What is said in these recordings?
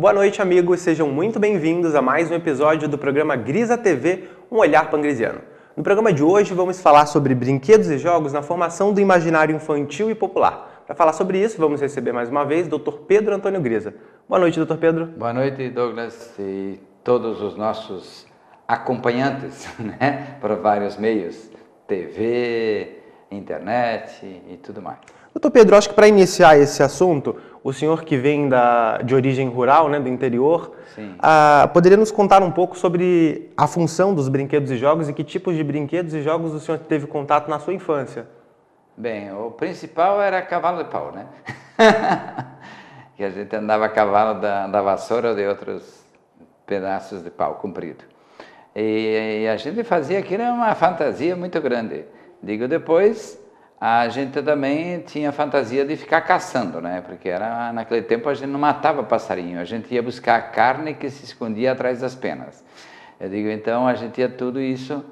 Boa noite, amigos. Sejam muito bem-vindos a mais um episódio do programa Grisa TV, um olhar pangrisiano. No programa de hoje, vamos falar sobre brinquedos e jogos na formação do imaginário infantil e popular. Para falar sobre isso, vamos receber mais uma vez o Dr. Pedro Antônio Grisa. Boa noite, Dr. Pedro. Boa noite, Douglas, e todos os nossos acompanhantes, né, por vários meios, TV, internet e tudo mais. Dr. Pedro, acho que para iniciar esse assunto, o senhor que vem de origem rural, né, do interior, poderia nos contar um pouco sobre a função dos brinquedos e jogos e que tipos de brinquedos e jogos o senhor teve contato na sua infância? Bem, o principal era cavalo de pau, né? Que a gente andava a cavalo da vassoura ou de outros pedaços de pau comprido. E a gente fazia aquilo, uma fantasia muito grande. Digo, depois a gente também tinha fantasia de ficar caçando, né? Porque naquele tempo a gente não matava passarinho, a gente ia buscar a carne que se escondia atrás das penas. Eu digo, então a gente ia tudo isso,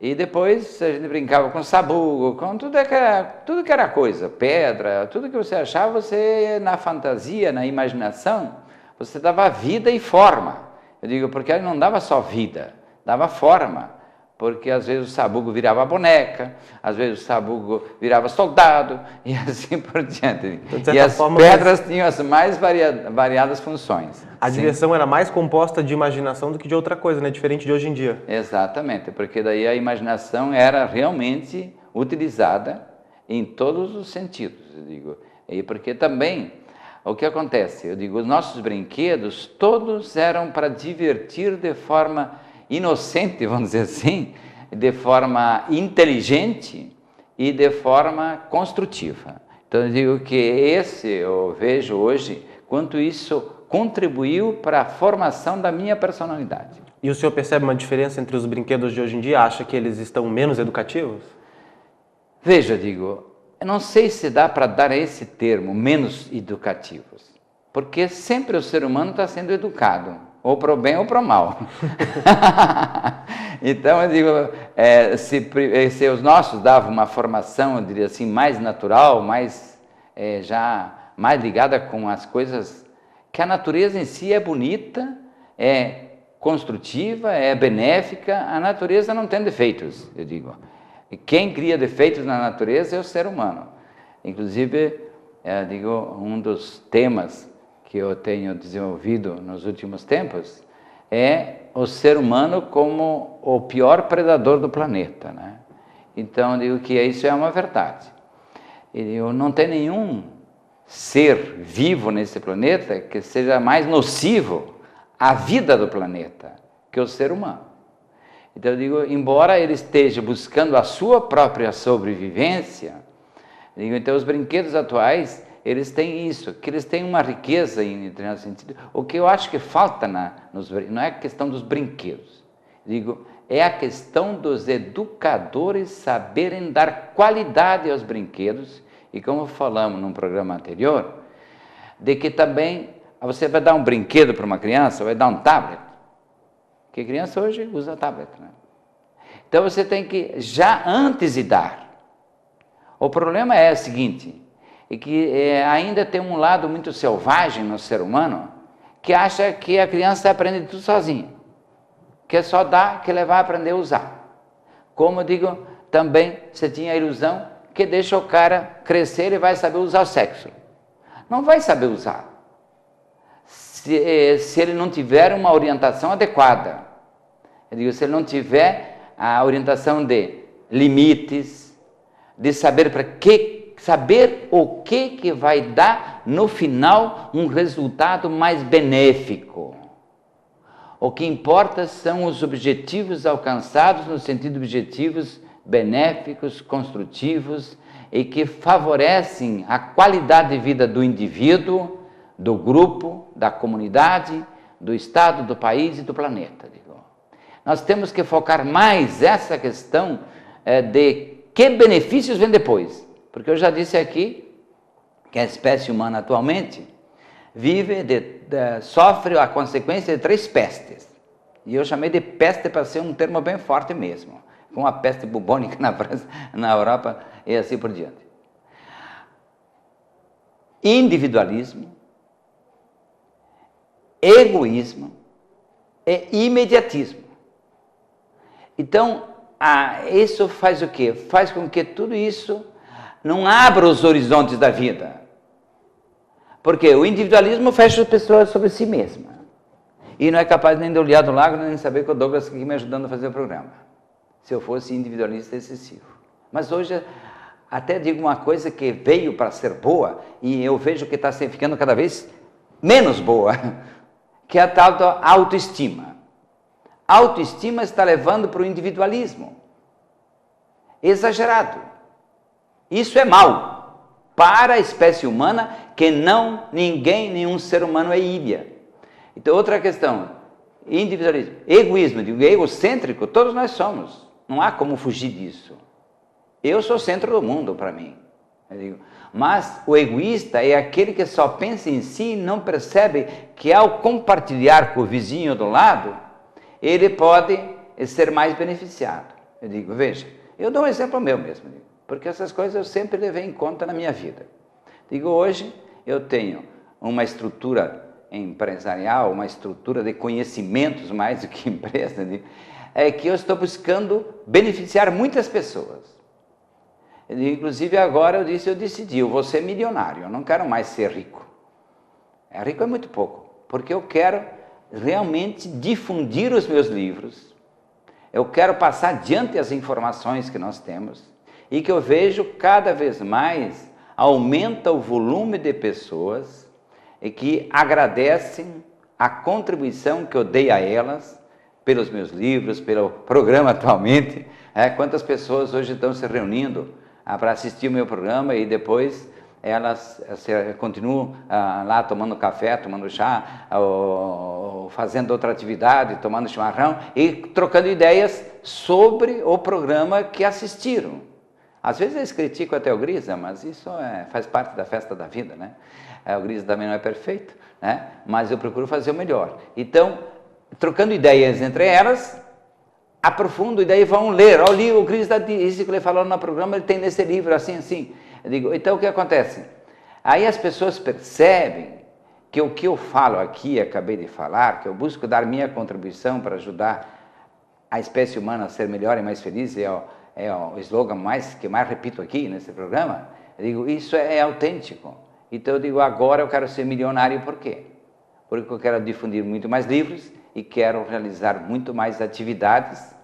e depois a gente brincava com sabugo, com tudo que era coisa, pedra, tudo que você achava, você na fantasia, na imaginação, você dava vida e forma. Eu digo, porque ele não dava só vida, dava forma. Porque às vezes o sabugo virava boneca, às vezes o sabugo virava soldado, e assim por diante. Então, e as pedras tinham as mais variadas funções. A diversão era mais composta de imaginação do que de outra coisa, né? Diferente de hoje em dia. Exatamente, porque daí a imaginação era realmente utilizada em todos os sentidos, eu digo. E porque também, o que acontece? Eu digo, os nossos brinquedos, todos eram para divertir de forma inocente, vamos dizer assim, de forma inteligente e de forma construtiva. Então eu digo que eu vejo hoje quanto isso contribuiu para a formação da minha personalidade. E o senhor percebe uma diferença entre os brinquedos de hoje em dia? Acha que eles estão menos educativos? Veja, digo, eu não sei se dá para dar esse termo, menos educativos, porque sempre o ser humano está sendo educado, ou para o bem ou para o mal. Então, eu digo, se os nossos davam uma formação, eu diria assim, mais natural, mais ligada com as coisas, que a natureza em si é bonita, é construtiva, é benéfica, a natureza não tem defeitos, eu digo. E quem cria defeitos na natureza é o ser humano. Inclusive, eu digo, um dos temas que eu tenho desenvolvido nos últimos tempos é o ser humano como o pior predador do planeta, né? Então, eu digo que isso é uma verdade. Eu não tem nenhum ser vivo nesse planeta que seja mais nocivo à vida do planeta que o ser humano. Então, eu digo, embora ele esteja buscando a sua própria sobrevivência, digo, então os brinquedos atuais eles têm isso, que eles têm uma riqueza em determinado sentido. O que eu acho que falta não é a questão dos brinquedos, digo, é a questão dos educadores saberem dar qualidade aos brinquedos, e como falamos num programa anterior, de que também você vai dar um brinquedo para uma criança, vai dar um tablet, porque a criança hoje usa tablet, né? Então você tem que, já antes de dar, o problema é o seguinte, e que ainda tem um lado muito selvagem no ser humano, que acha que a criança aprende tudo sozinha, que é só dar, que ele vai aprender a usar. Como eu digo, também você tinha a ilusão que deixa o cara crescer e vai saber usar o sexo. Não vai saber usar, se ele não tiver uma orientação adequada. Eu digo, se ele não tiver a orientação de limites, de saber saber o que vai dar no final um resultado mais benéfico. O que importa são os objetivos alcançados no sentido de objetivos benéficos, construtivos e que favorecem a qualidade de vida do indivíduo, do grupo, da comunidade, do estado, do país e do planeta. Nós temos que focar mais essa questão de que benefícios vêm depois. Porque eu já disse aqui que a espécie humana atualmente sofre a consequência de 3 pestes. E eu chamei de peste para ser um termo bem forte mesmo. Com a peste bubônica na França, na Europa e assim por diante. Individualismo, egoísmo e imediatismo. Então, isso faz o quê? Faz com que tudo isso não abra os horizontes da vida. Porque o individualismo fecha as pessoas sobre si mesma. E não é capaz nem de olhar do lado, nem de saber que o Douglas aqui me ajudando a fazer o programa. Se eu fosse individualista excessivo. Mas hoje, até digo uma coisa que veio para ser boa, e eu vejo que está ficando cada vez menos boa, que é a tal da autoestima. A autoestima está levando para o individualismo. Exagerado. Isso é mal para a espécie humana, que nenhum ser humano é ilha. Então, outra questão, individualismo, egoísmo, digo, egocêntrico, todos nós somos. Não há como fugir disso. Eu sou o centro do mundo para mim. Eu digo, mas o egoísta é aquele que só pensa em si e não percebe que ao compartilhar com o vizinho do lado, ele pode ser mais beneficiado. Eu digo, veja, eu dou um exemplo meu mesmo, porque essas coisas eu sempre levei em conta na minha vida. Digo, hoje eu tenho uma estrutura empresarial, uma estrutura de conhecimentos mais do que empresa, é que eu estou buscando beneficiar muitas pessoas. Inclusive agora eu decidi, eu vou ser milionário, eu não quero mais ser rico. Rico é muito pouco, porque eu quero realmente difundir os meus livros, eu quero passar adiante as informações que nós temos e que eu vejo cada vez mais aumenta o volume de pessoas e que agradecem a contribuição que eu dei a elas pelos meus livros, pelo programa atualmente. Quantas pessoas hoje estão se reunindo para assistir o meu programa e depois elas continuam lá tomando café, tomando chá, ou fazendo outra atividade, tomando chimarrão e trocando ideias sobre o programa que assistiram. Às vezes eles criticam até o Grisa, mas isso faz parte da festa da vida, né? O Grisa também não é perfeito, né? Mas eu procuro fazer o melhor. Então, trocando ideias entre elas, aprofundo e daí vão ler. Olha, o Grisa disse que ele falou no programa, ele tem nesse livro, assim, assim. Eu digo, então o que acontece? Aí as pessoas percebem que o que eu falo aqui, acabei de falar, que eu busco dar minha contribuição para ajudar a espécie humana a ser melhor e mais feliz, é o slogan que mais repito aqui nesse programa. Eu digo, isso é autêntico. Então eu digo, agora eu quero ser milionário, por quê? Porque eu quero difundir muito mais livros e quero realizar muito mais atividades.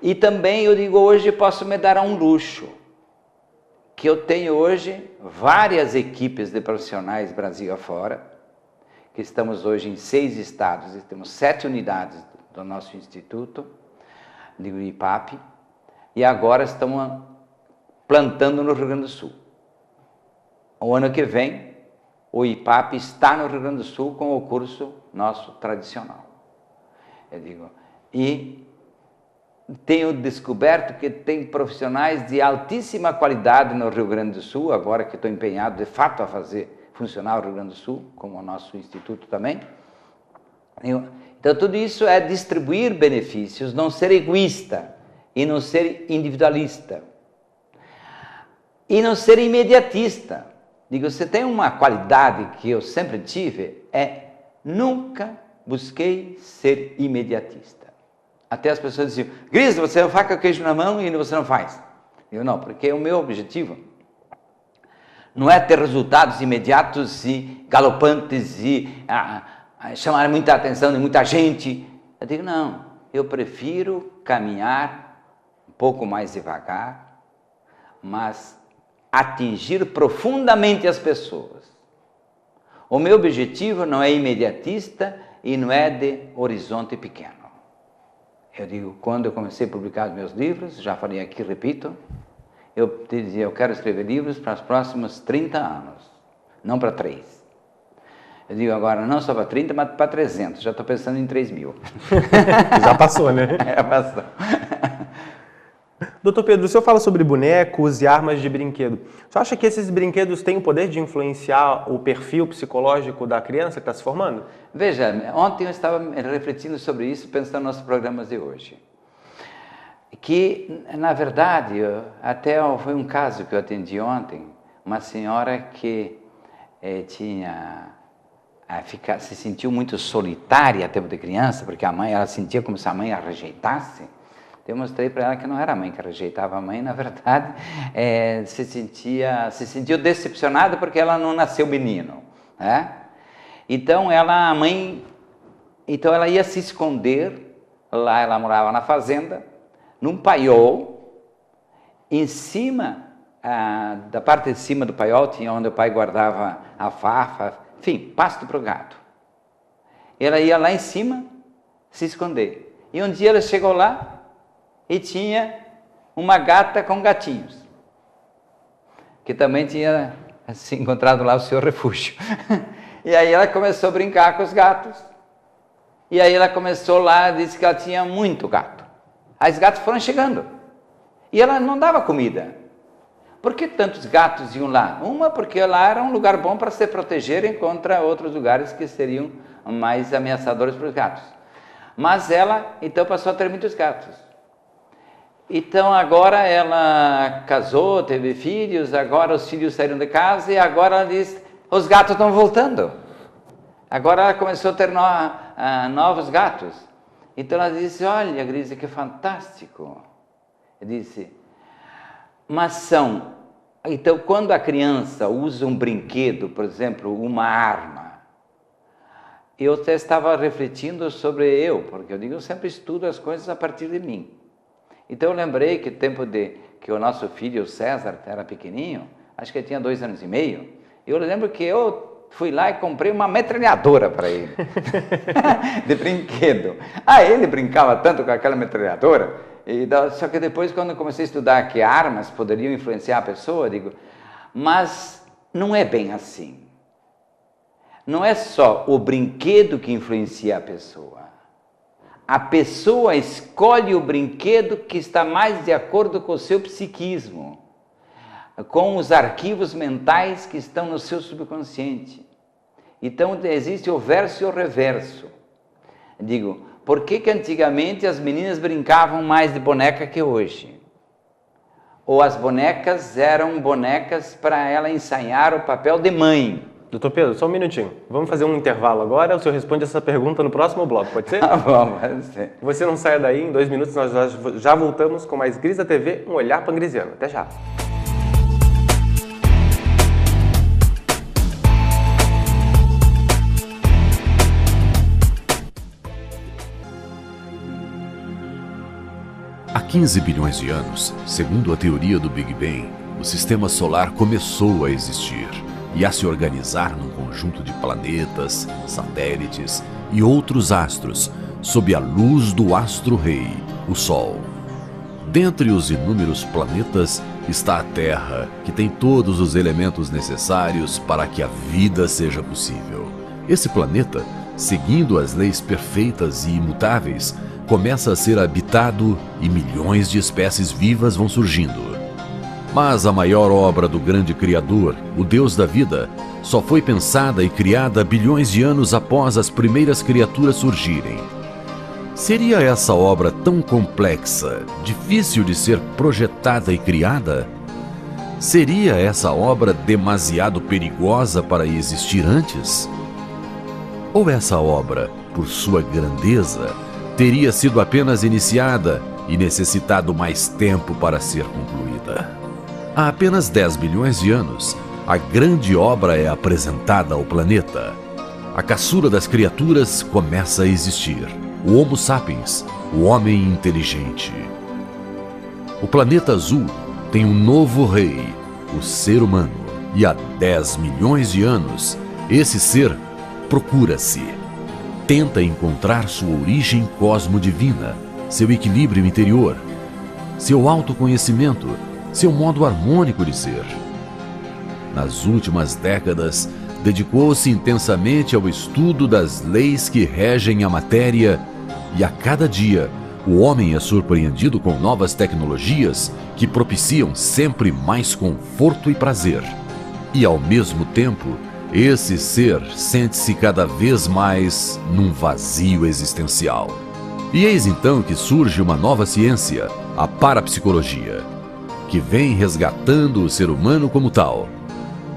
E também eu digo, hoje posso me dar um luxo, que eu tenho hoje várias equipes de profissionais Brasil afora, que estamos hoje em 6 estados, e temos 7 unidades do nosso instituto, de IPAP, e agora estamos plantando no Rio Grande do Sul. O ano que vem, o IPAP está no Rio Grande do Sul com o curso nosso tradicional. Eu digo, e tenho descoberto que tem profissionais de altíssima qualidade no Rio Grande do Sul, agora que estou empenhado de fato a fazer funcionar o Rio Grande do Sul, como o nosso instituto também. Então tudo isso é distribuir benefícios, não ser egoísta e não ser individualista e não ser imediatista. Digo, você tem uma qualidade que eu sempre tive, nunca busquei ser imediatista. Até as pessoas diziam, Grisa, você é faca queijo na mão e você não faz. Eu não, porque o meu objetivo não é ter resultados imediatos e galopantes e chamar muita atenção de muita gente. Eu digo, não, eu prefiro caminhar um pouco mais devagar, mas atingir profundamente as pessoas. O meu objetivo não é imediatista e não é de horizonte pequeno. Eu digo, quando eu comecei a publicar os meus livros, já falei aqui, repito, eu dizia, eu quero escrever livros para os próximos 30 anos, não para 3. Eu digo agora, não só para 30, mas para 300, já estou pensando em 3.000. Já passou, né? Já passou. Doutor Pedro, o senhor fala sobre bonecos e armas de brinquedo. Você acha que esses brinquedos têm o poder de influenciar o perfil psicológico da criança que está se formando? Veja, ontem eu estava refletindo sobre isso, pensando nos programas de hoje. Que, na verdade, até foi um caso que eu atendi ontem, uma senhora que tinha se sentiu muito solitária tempo de criança, porque ela sentia como se a mãe a rejeitasse. Eu mostrei para ela que não era a mãe que rejeitava a mãe, na verdade, se sentiu decepcionada porque ela não nasceu menino, né? Então ela ia se esconder, lá ela morava na fazenda, num paiol, em cima, da parte de cima do paiol, tinha onde o pai guardava alfafa, enfim, pasto para o gado. Ela ia lá em cima se esconder. E um dia ela chegou lá e tinha uma gata com gatinhos, que também tinha se encontrado lá o seu refúgio. E aí ela começou a brincar com os gatos. E aí ela começou lá, disse que ela tinha muito gato. Aí os gatos foram chegando. E ela não dava comida. Por que tantos gatos iam lá? Uma, porque lá era um lugar bom para se protegerem contra outros lugares que seriam mais ameaçadores para os gatos. Mas ela, então, passou a ter muitos gatos. Então, agora ela casou, teve filhos, agora os filhos saíram de casa e agora ela diz, os gatos estão voltando. Agora ela começou a ter novos gatos. Então ela disse, olha, Grise, que fantástico. Eu disse, mas são... Então, quando a criança usa um brinquedo, por exemplo, uma arma, eu até estava refletindo sobre porque eu sempre estudo as coisas a partir de mim. Então eu lembrei que que o nosso filho, o César, era pequenininho, acho que ele tinha 2 anos e meio, eu lembro que eu fui lá e comprei uma metralhadora para ele, de brinquedo. Ele brincava tanto com aquela metralhadora, só que depois, quando eu comecei a estudar que armas poderiam influenciar a pessoa, digo, mas não é bem assim. Não é só o brinquedo que influencia a pessoa. A pessoa escolhe o brinquedo que está mais de acordo com o seu psiquismo, com os arquivos mentais que estão no seu subconsciente. Então, existe o verso e o reverso. Digo, por que antigamente as meninas brincavam mais de boneca que hoje? Ou as bonecas eram bonecas para ela ensaiar o papel de mãe? Doutor Pedro, só um minutinho. Vamos fazer um intervalo agora, o senhor responde essa pergunta no próximo bloco, pode ser? Bom, pode ser. Você não saia daí, em 2 minutos nós já voltamos com mais Grisa TV, um olhar pangrisiano. Até já. Há 15 bilhões de anos, segundo a teoria do Big Bang, o sistema solar começou a existir e a se organizar num conjunto de planetas, satélites e outros astros, sob a luz do astro-rei, o Sol. Dentre os inúmeros planetas está a Terra, que tem todos os elementos necessários para que a vida seja possível. Esse planeta, seguindo as leis perfeitas e imutáveis, começa a ser habitado e milhões de espécies vivas vão surgindo. Mas a maior obra do grande Criador, o Deus da vida, só foi pensada e criada bilhões de anos após as primeiras criaturas surgirem. Seria essa obra tão complexa, difícil de ser projetada e criada? Seria essa obra demasiado perigosa para existir antes? Ou essa obra, por sua grandeza, teria sido apenas iniciada e necessitado mais tempo para ser concluída? Há apenas 10 bilhões de anos, a grande obra é apresentada ao planeta. A caçula das criaturas começa a existir. O Homo sapiens, o homem inteligente. O planeta azul tem um novo rei, o ser humano. E há 10 milhões de anos, esse ser procura-se. Tenta encontrar sua origem cosmodivina, seu equilíbrio interior, seu autoconhecimento, seu modo harmônico de ser. Nas últimas décadas, dedicou-se intensamente ao estudo das leis que regem a matéria e a cada dia o homem é surpreendido com novas tecnologias que propiciam sempre mais conforto e prazer. E ao mesmo tempo, esse ser sente-se cada vez mais num vazio existencial. E eis então que surge uma nova ciência, a parapsicologia, que vem resgatando o ser humano como tal.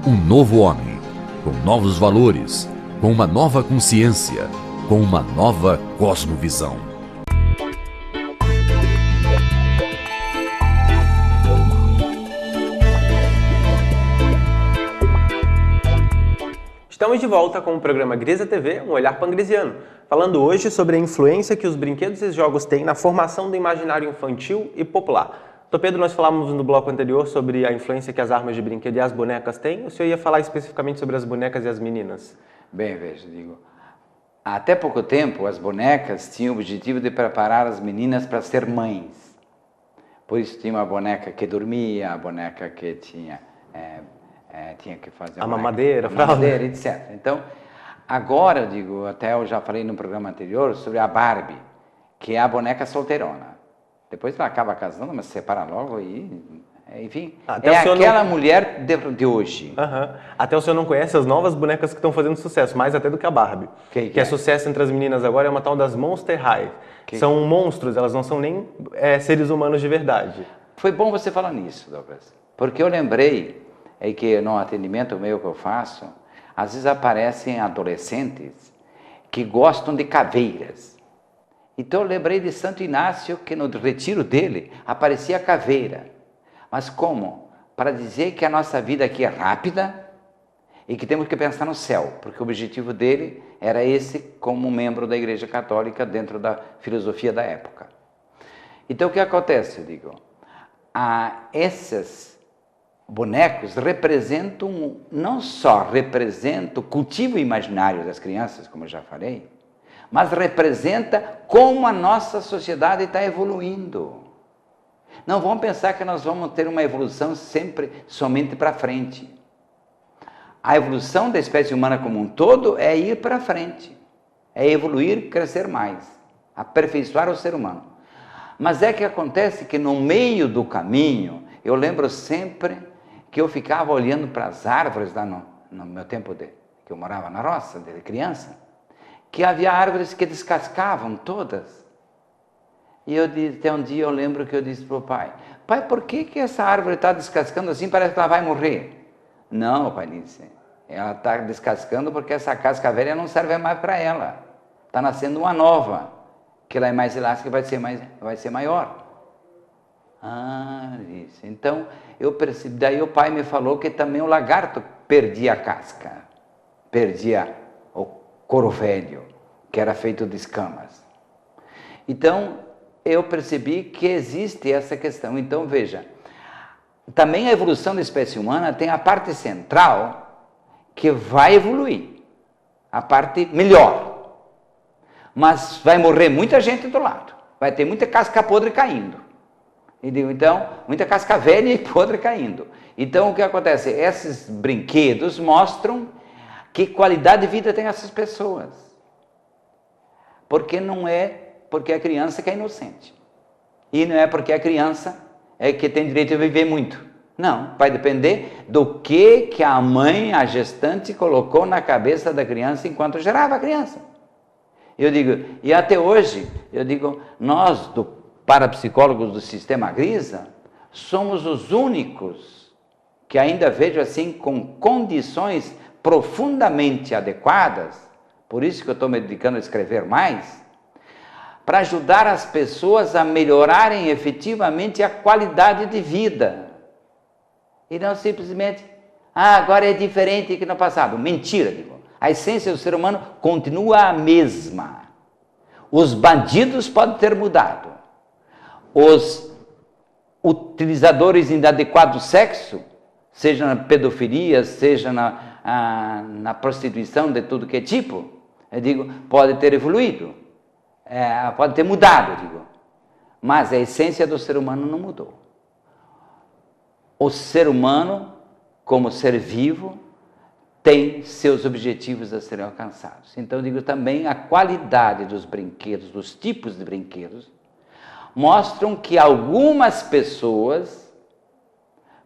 Um novo homem, com novos valores, com uma nova consciência, com uma nova cosmovisão. Estamos de volta com o programa Grisa TV, um olhar pangrisiano, falando hoje sobre a influência que os brinquedos e jogos têm na formação do imaginário infantil e popular. Doutor Pedro, nós falávamos no bloco anterior sobre a influência que as armas de brinquedo e as bonecas têm. O senhor ia falar especificamente sobre as bonecas e as meninas? Bem, veja, digo, até pouco tempo as bonecas tinham o objetivo de preparar as meninas para ser mães. Por isso tinha uma boneca que dormia, a boneca que tinha que fazer a mamadeira, etc. Então, agora, eu digo, até eu já falei no programa anterior sobre a Barbie, que é a boneca solteirona. Depois ela acaba casando, mas se separa logo e... Enfim, é aquela mulher de hoje. Até o senhor não conhece as novas bonecas que estão fazendo sucesso, mais até do que a Barbie. Que é sucesso entre as meninas agora, é uma tal das Monster High. São monstros, elas não são nem seres humanos de verdade. Foi bom você falar nisso, Douglas, porque eu lembrei que no atendimento meu que eu faço, às vezes aparecem adolescentes que gostam de caveiras. Então eu lembrei de Santo Inácio, que no retiro dele aparecia caveira. Mas como? Para dizer que a nossa vida aqui é rápida e que temos que pensar no céu, porque o objetivo dele era esse como membro da Igreja Católica dentro da filosofia da época. Então o que acontece, eu digo? Esses bonecos representam, não só representam o cultivo imaginário das crianças, como eu já falei, mas representa como a nossa sociedade está evoluindo. Não vamos pensar que nós vamos ter uma evolução sempre somente para frente. A evolução da espécie humana como um todo é ir para frente, é evoluir, crescer mais, aperfeiçoar o ser humano. Mas é que acontece que no meio do caminho, eu lembro sempre que eu ficava olhando para as árvores lá no meu tempo que eu morava na roça, de criança, que havia árvores que descascavam todas. E até um dia eu lembro que eu disse para o pai, por que essa árvore está descascando assim, parece que ela vai morrer? Não, o pai disse, ela está descascando porque essa casca velha não serve mais para ela. Está nascendo uma nova, que ela é mais elástica e vai ser maior. Disse. Então, eu percebi, daí o pai me falou que também o lagarto perdia a casca, perdia o couro velho, que era feito de escamas. Então, eu percebi que existe essa questão. Então, veja, também a evolução da espécie humana tem a parte central que vai evoluir, a parte melhor. Mas vai morrer muita gente do lado, vai ter muita casca podre caindo. Então, muita casca velha e podre caindo. Então, o que acontece? Esses brinquedos mostram que qualidade de vida tem essas pessoas. Porque não é porque a criança que é inocente. E não é porque a criança é que tem direito a viver muito. Não, vai depender do que a mãe, a gestante, colocou na cabeça da criança enquanto gerava a criança. Eu digo, e até hoje, eu digo, nós, parapsicólogos do Sistema Grisa, somos os únicos que ainda vejo assim com condições profundamente adequadas, por isso que eu estou me dedicando a escrever mais, para ajudar as pessoas a melhorarem efetivamente a qualidade de vida. E não simplesmente, agora é diferente que no passado. Mentira, digo. A essência do ser humano continua a mesma. Os bandidos podem ter mudado. Os utilizadores inadequados do sexo, seja na pedofilia, seja na prostituição de tudo que é tipo, eu digo, pode ter evoluído. Pode ter mudado, digo, mas a essência do ser humano não mudou. O ser humano, como ser vivo, tem seus objetivos a serem alcançados. Então, digo também, a qualidade dos brinquedos, dos tipos de brinquedos, mostram que algumas pessoas,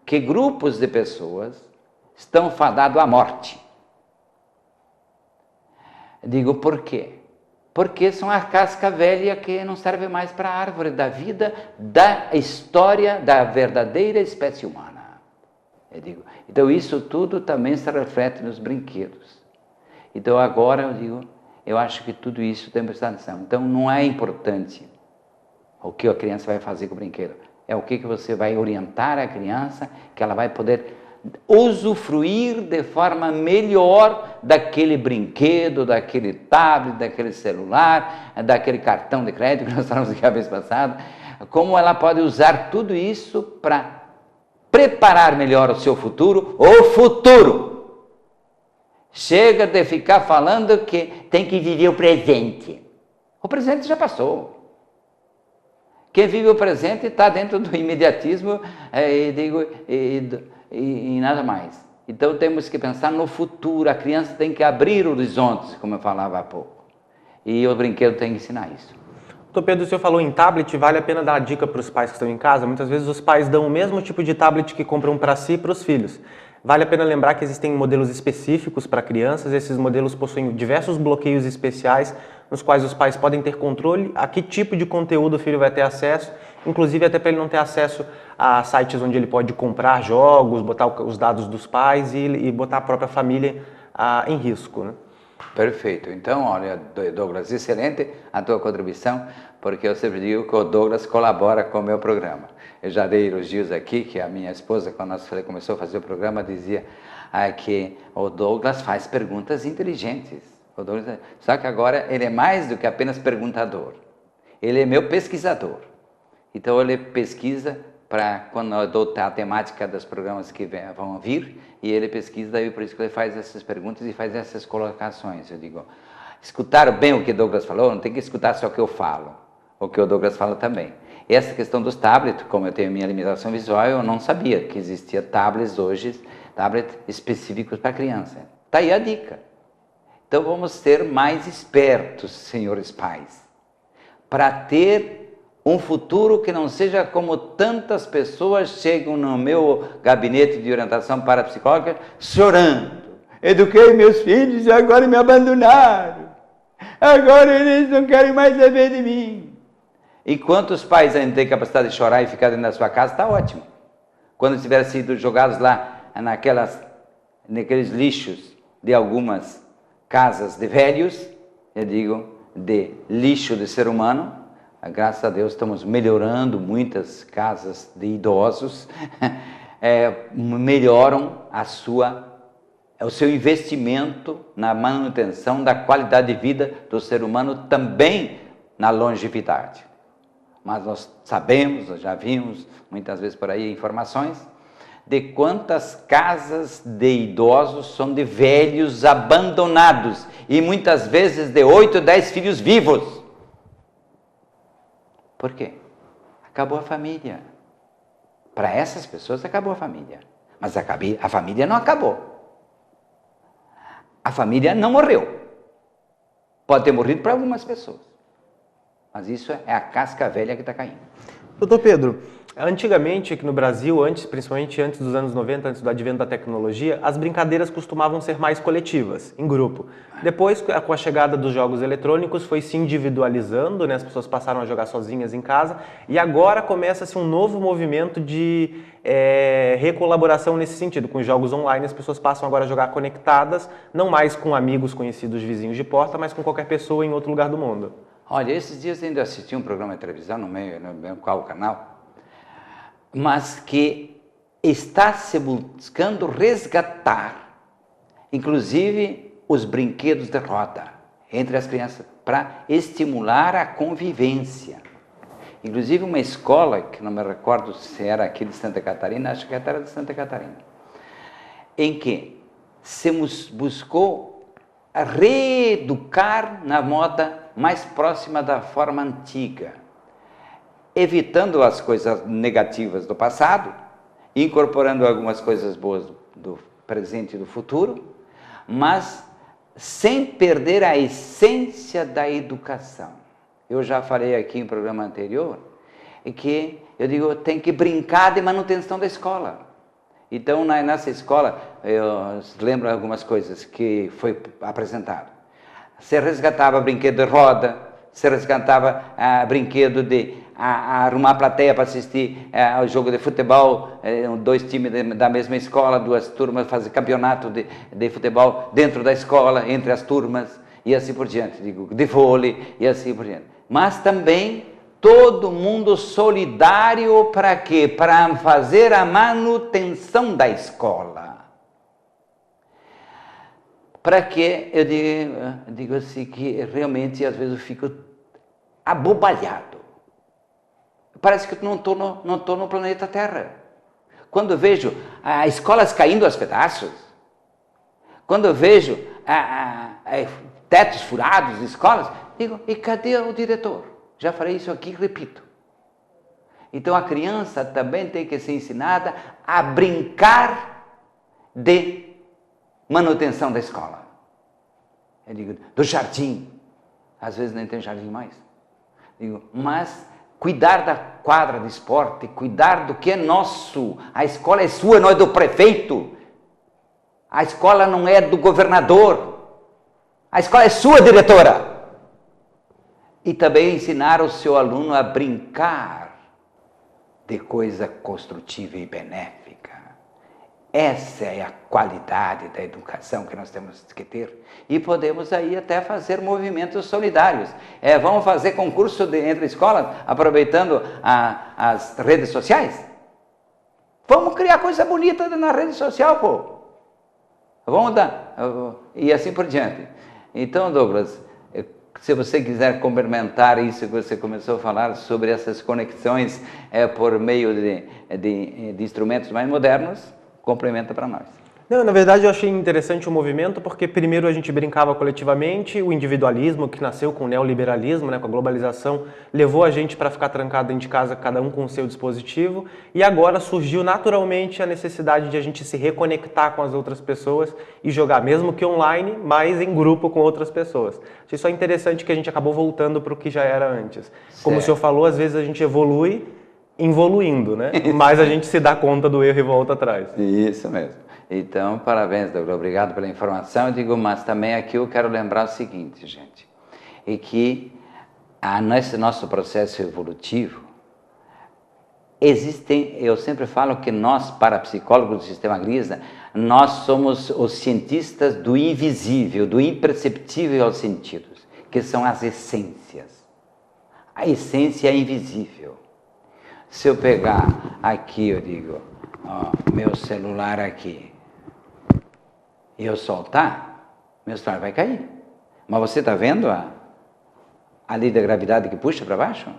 que grupos de pessoas, estão fadados à morte. Digo, por quê? Porque são a casca velha que não serve mais para a árvore da vida, da história da verdadeira espécie humana. Eu digo, então isso tudo também se reflete nos brinquedos. Então agora eu digo, eu acho que tudo isso tem que prestar atenção. Então não é importante o que a criança vai fazer com o brinquedo. É o que você vai orientar a criança, que ela vai poder usufruir de forma melhor daquele brinquedo, daquele tablet, daquele celular, daquele cartão de crédito que nós falamos aqui a vez passada. Como ela pode usar tudo isso para preparar melhor o seu futuro, o futuro. Chega de ficar falando que tem que viver o presente. O presente já passou. Quem vive o presente está dentro do imediatismo e nada mais. Então temos que pensar no futuro. A criança tem que abrir horizontes, como eu falava há pouco. E o brinquedo tem que ensinar isso. Doutor Pedro, o senhor falou em tablet, vale a pena dar a dica para os pais que estão em casa? Muitas vezes os pais dão o mesmo tipo de tablet que compram para si e para os filhos. Vale a pena lembrar que existem modelos específicos para crianças, esses modelos possuem diversos bloqueios especiais, nos quais os pais podem ter controle a que tipo de conteúdo o filho vai ter acesso, inclusive até para ele não ter acesso a sites onde ele pode comprar jogos, botar os dados dos pais e botar a própria família em risco, né? Perfeito. Então, olha, Douglas, excelente a tua contribuição, porque eu sempre digo que o Douglas colabora com o meu programa. Eu já dei elogios aqui, que a minha esposa, quando nós começou a fazer o programa, dizia que o Douglas faz perguntas inteligentes. O Douglas, só que agora ele é mais do que apenas perguntador. Ele é meu pesquisador. Então, ele pesquisa para quando eu dou a temática dos programas que vão vir, e ele pesquisa, e por isso que ele faz essas perguntas e faz essas colocações. Eu digo, escutaram bem o que o Douglas falou? Não tem que escutar só o que eu falo, o que o Douglas fala também. Essa questão dos tablets, como eu tenho minha limitação visual, eu não sabia que existia tablets hoje, tablets específicos para criança. Está aí a dica. Então vamos ser mais espertos, senhores pais, para ter um futuro que não seja como tantas pessoas chegam no meu gabinete de orientação parapsicológica chorando. Eduquei meus filhos e agora me abandonaram. Agora eles não querem mais saber de mim. E quantos pais ainda têm capacidade de chorar e ficar dentro da sua casa? Está ótimo. Quando tiverem sido jogados lá naqueles lixos de algumas casas de velhos, eu digo, de lixo de ser humano, graças a Deus estamos melhorando muitas casas de idosos, melhoram o seu investimento na manutenção da qualidade de vida do ser humano, também na longevidade. Mas nós sabemos, nós já vimos muitas vezes por aí informações de quantas casas de idosos são de velhos abandonados e muitas vezes de 8 ou 10 filhos vivos. Por quê? Acabou a família. Para essas pessoas acabou a família. Mas a família não acabou. A família não morreu. Pode ter morrido para algumas pessoas. Mas isso é a casca velha que está caindo. Doutor Pedro, antigamente aqui no Brasil, principalmente antes dos anos 90, antes do advento da tecnologia, as brincadeiras costumavam ser mais coletivas, em grupo. Depois, com a chegada dos jogos eletrônicos, foi se individualizando, né? As pessoas passaram a jogar sozinhas em casa, e agora começa-se um novo movimento de recolaboração nesse sentido. Com os jogos online, as pessoas passam agora a jogar conectadas, não mais com amigos conhecidos, vizinhos de porta, mas com qualquer pessoa em outro lugar do mundo. Olha, esses dias ainda assisti um programa de televisão, no qual canal, mas que está se buscando resgatar, inclusive, os brinquedos de roda entre as crianças, para estimular a convivência. Inclusive uma escola, que não me recordo se era aqui de Santa Catarina, acho que era de Santa Catarina, em que se buscou reeducar na moda mais próxima da forma antiga, evitando as coisas negativas do passado, incorporando algumas coisas boas do presente e do futuro, mas sem perder a essência da educação. Eu já falei aqui em programa anterior que eu digo, tem que brincar de manutenção da escola. Então, nessa escola, eu lembro algumas coisas que foi apresentado. Se resgatava brinquedo de roda, se resgatava brinquedo de a arrumar plateia para assistir ao jogo de futebol, 2 times da mesma escola, 2 turmas fazer campeonato de futebol dentro da escola, entre as turmas, e assim por diante, de vôlei, e assim por diante. Mas também todo mundo solidário para quê? Para fazer a manutenção da escola. Para que eu digo assim que realmente às vezes eu fico abobalhado. Parece que eu não estou no planeta Terra. Quando eu vejo as escolas caindo aos pedaços, quando eu vejo tetos furados de escolas, digo, e cadê o diretor? Já falei isso aqui, repito. Então a criança também tem que ser ensinada a brincar de manutenção da escola. Eu digo, do jardim. Às vezes nem tem jardim mais. Digo, mas cuidar da quadra de esporte, cuidar do que é nosso. A escola é sua, não é do prefeito. A escola não é do governador. A escola é sua, diretora. E também ensinar o seu aluno a brincar de coisa construtiva e benéfica. Essa é a qualidade da educação que nós temos que ter. E podemos aí até fazer movimentos solidários. Vamos fazer concurso entre escolas, aproveitando as redes sociais? Vamos criar coisa bonita na rede social, pô. Vamos dar, e assim por diante. Então, Douglas, se você quiser complementar isso que você começou a falar sobre essas conexões por meio de instrumentos mais modernos, complementa para nós. Não, na verdade eu achei interessante o movimento porque primeiro a gente brincava coletivamente, o individualismo que nasceu com o neoliberalismo, com a globalização, levou a gente para ficar trancado dentro de casa, cada um com o seu dispositivo, e agora surgiu naturalmente a necessidade de a gente se reconectar com as outras pessoas e jogar, mesmo que online, mas em grupo com outras pessoas. Achei só interessante que a gente acabou voltando para o que já era antes. Como o senhor falou, às vezes a gente evolui involuindo, né? Mas a gente se dá conta do erro e volta atrás. Isso mesmo. Então, parabéns, Douglas. Obrigado pela informação. Eu digo, mas também aqui eu quero lembrar o seguinte, gente, é que nesse nosso processo evolutivo, eu sempre falo que nós, parapsicólogos do Sistema Grisa, nós somos os cientistas do invisível, do imperceptível aos sentidos, que são as essências. A essência é invisível. Se eu pegar aqui, eu digo, meu celular aqui, e eu soltar, meu celular vai cair. Mas você está vendo a lei da gravidade que puxa para baixo?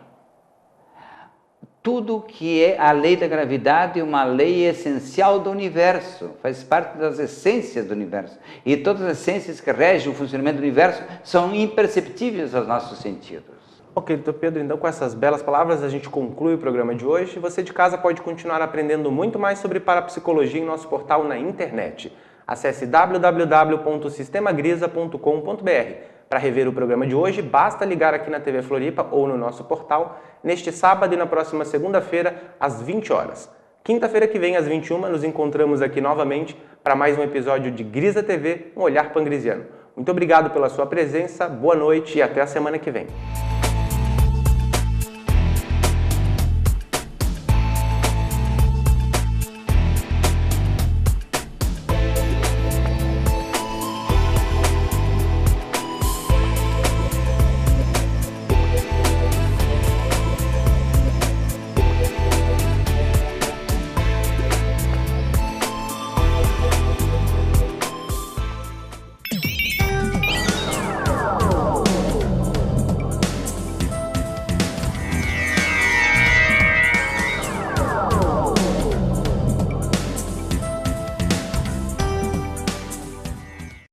Tudo que é a lei da gravidade é uma lei essencial do universo, faz parte das essências do universo. E todas as essências que regem o funcionamento do universo são imperceptíveis aos nossos sentidos. Ok, doutor Pedro, então com essas belas palavras a gente conclui o programa de hoje. Você de casa pode continuar aprendendo muito mais sobre parapsicologia em nosso portal na internet. Acesse www.sistemagrisa.com.br. Para rever o programa de hoje, basta ligar aqui na TV Floripa ou no nosso portal, neste sábado e na próxima segunda-feira, às 20 horas. Quinta-feira que vem, às 21h, nos encontramos aqui novamente para mais um episódio de Grisa TV, um olhar pangrisiano. Muito obrigado pela sua presença, boa noite e até a semana que vem.